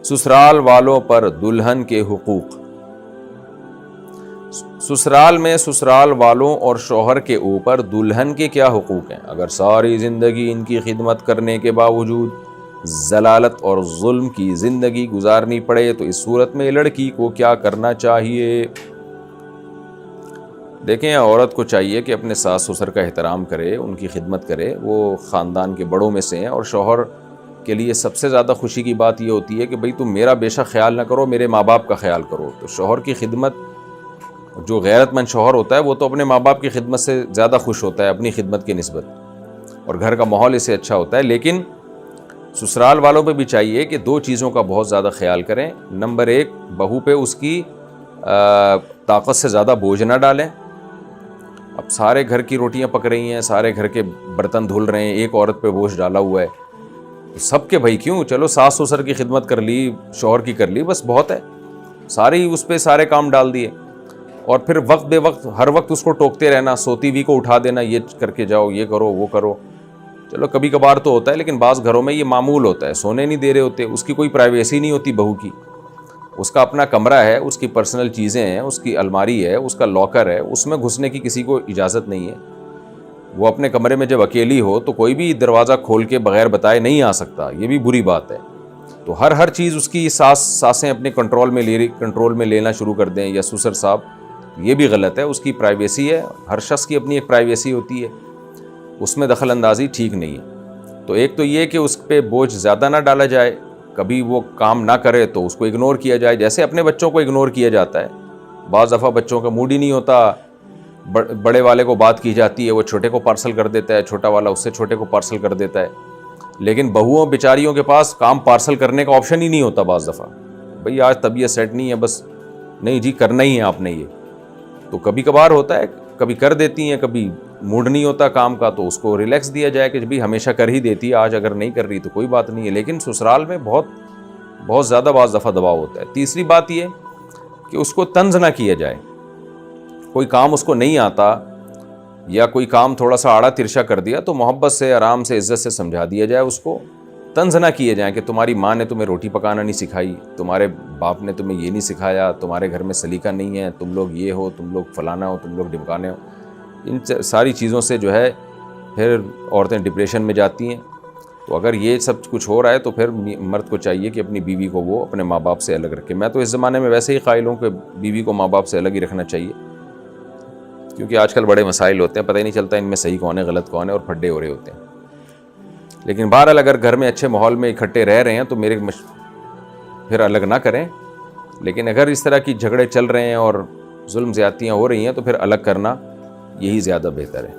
سسرال والوں پر دلہن کے حقوق۔ سسرال میں سسرال والوں اور شوہر کے اوپر دلہن کے کیا حقوق ہیں؟ اگر ساری زندگی ان کی خدمت کرنے کے باوجود ذلالت اور ظلم کی زندگی گزارنی پڑے تو اس صورت میں لڑکی کو کیا کرنا چاہیے؟ دیکھیں، عورت کو چاہیے کہ اپنے ساس سسر کا احترام کرے، ان کی خدمت کرے، وہ خاندان کے بڑوں میں سے ہیں، اور شوہر کے لیے سب سے زیادہ خوشی کی بات یہ ہوتی ہے کہ بھئی تم میرا بے شک خیال نہ کرو، میرے ماں باپ کا خیال کرو۔ تو شوہر کی خدمت، جو غیرت مند شوہر ہوتا ہے وہ تو اپنے ماں باپ کی خدمت سے زیادہ خوش ہوتا ہے اپنی خدمت کی نسبت، اور گھر کا ماحول اس سے اچھا ہوتا ہے۔ لیکن سسرال والوں پہ بھی چاہیے کہ دو چیزوں کا بہت زیادہ خیال کریں۔ نمبر ایک، بہو پہ اس کی طاقت سے زیادہ بوجھ نہ ڈالیں۔ اب سارے گھر کی روٹیاں پک رہی ہیں، سارے گھر کے برتن دھل رہے ہیں، ایک عورت پہ بوجھ ڈالا ہوا ہے، سب کے بھائی کیوں؟ چلو ساس سسر کی خدمت کر لی، شوہر کی کر لی، بس بہت ہے، ساری اس پہ سارے کام ڈال دیے، اور پھر وقت بے وقت ہر وقت اس کو ٹوکتے رہنا، سوتی ہوئی کو اٹھا دینا، یہ کر کے جاؤ، یہ کرو، وہ کرو۔ چلو کبھی کبھار تو ہوتا ہے، لیکن بعض گھروں میں یہ معمول ہوتا ہے، سونے نہیں دے رہے ہوتے، اس کی کوئی پرائیویسی نہیں ہوتی بہو کی، اس کا اپنا کمرہ ہے، اس کی پرسنل چیزیں ہیں، اس کی الماری ہے، اس کا لاکر ہے، اس میں گھسنے کی کسی کو اجازت نہیں ہے۔ وہ اپنے کمرے میں جب اکیلی ہو تو کوئی بھی دروازہ کھول کے بغیر بتائے نہیں آ سکتا، یہ بھی بری بات ہے۔ تو ہر چیز اس کی ساسیں اپنے کنٹرول میں لینا شروع کر دیں، یا سسر صاحب، یہ بھی غلط ہے۔ اس کی پرائیویسی ہے، ہر شخص کی اپنی ایک پرائیویسی ہوتی ہے، اس میں دخل اندازی ٹھیک نہیں ہے۔ تو ایک تو یہ کہ اس پہ بوجھ زیادہ نہ ڈالا جائے، کبھی وہ کام نہ کرے تو اس کو اگنور کیا جائے، جیسے اپنے بچوں کو اگنور کیا جاتا ہے۔ بعض دفعہ بچوں کا موڈ ہی نہیں ہوتا، بڑے والے کو بات کی جاتی ہے، وہ چھوٹے کو پارسل کر دیتا ہے، چھوٹا والا اس سے چھوٹے کو پارسل کر دیتا ہے، لیکن بہوؤں بیچاریوں کے پاس کام پارسل کرنے کا آپشن ہی نہیں ہوتا بعض دفعہ۔ بھئی آج طبیعت سیٹ نہیں ہے، بس نہیں جی کرنا ہی ہے آپ نے، یہ تو کبھی کبھار ہوتا ہے، کبھی کر دیتی ہیں، کبھی موڈ نہیں ہوتا کام کا، تو اس کو ریلیکس دیا جائے کہ بھی ہمیشہ کر ہی دیتی ہے، آج اگر نہیں کر رہی تو کوئی بات نہیں ہے۔ لیکن سسرال میں بہت زیادہ بعض دفعہ دباؤ ہوتا ہے۔ تیسری بات یہ کہ اس کو طنز نہ کیا جائے، کوئی کام اس کو نہیں آتا یا کوئی کام تھوڑا سا آڑا ترچھا کر دیا تو محبت سے، آرام سے، عزت سے سمجھا دیا جائے، اس کو طنز نہ کیے جائیں کہ تمہاری ماں نے تمہیں روٹی پکانا نہیں سکھائی، تمہارے باپ نے تمہیں یہ نہیں سکھایا، تمہارے گھر میں سلیقہ نہیں ہے، تم لوگ یہ ہو، تم لوگ فلانا ہو، تم لوگ ڈمکانے ہو۔ ان ساری چیزوں سے جو ہے پھر عورتیں ڈپریشن میں جاتی ہیں۔ تو اگر یہ سب کچھ ہو رہا ہے تو پھر مرد کو چاہیے کہ اپنی بیوی کو وہ اپنے ماں باپ سے الگ رکھے۔ میں تو اس زمانے میں ویسے ہی قائل ہوں کہ بیوی کو ماں باپ سے الگ ہی رکھنا چاہیے، کیونکہ آج کل بڑے مسائل ہوتے ہیں، پتہ ہی نہیں چلتا ان میں صحیح کون ہے غلط کون ہے، اور پھڈے ہو رہے ہوتے ہیں۔ لیکن بہرحال اگر گھر میں اچھے ماحول میں اکٹھے رہ رہے ہیں تو پھر الگ نہ کریں، لیکن اگر اس طرح کی جھگڑے چل رہے ہیں اور ظلم زیادتیاں ہو رہی ہیں تو پھر الگ کرنا یہی زیادہ بہتر ہے۔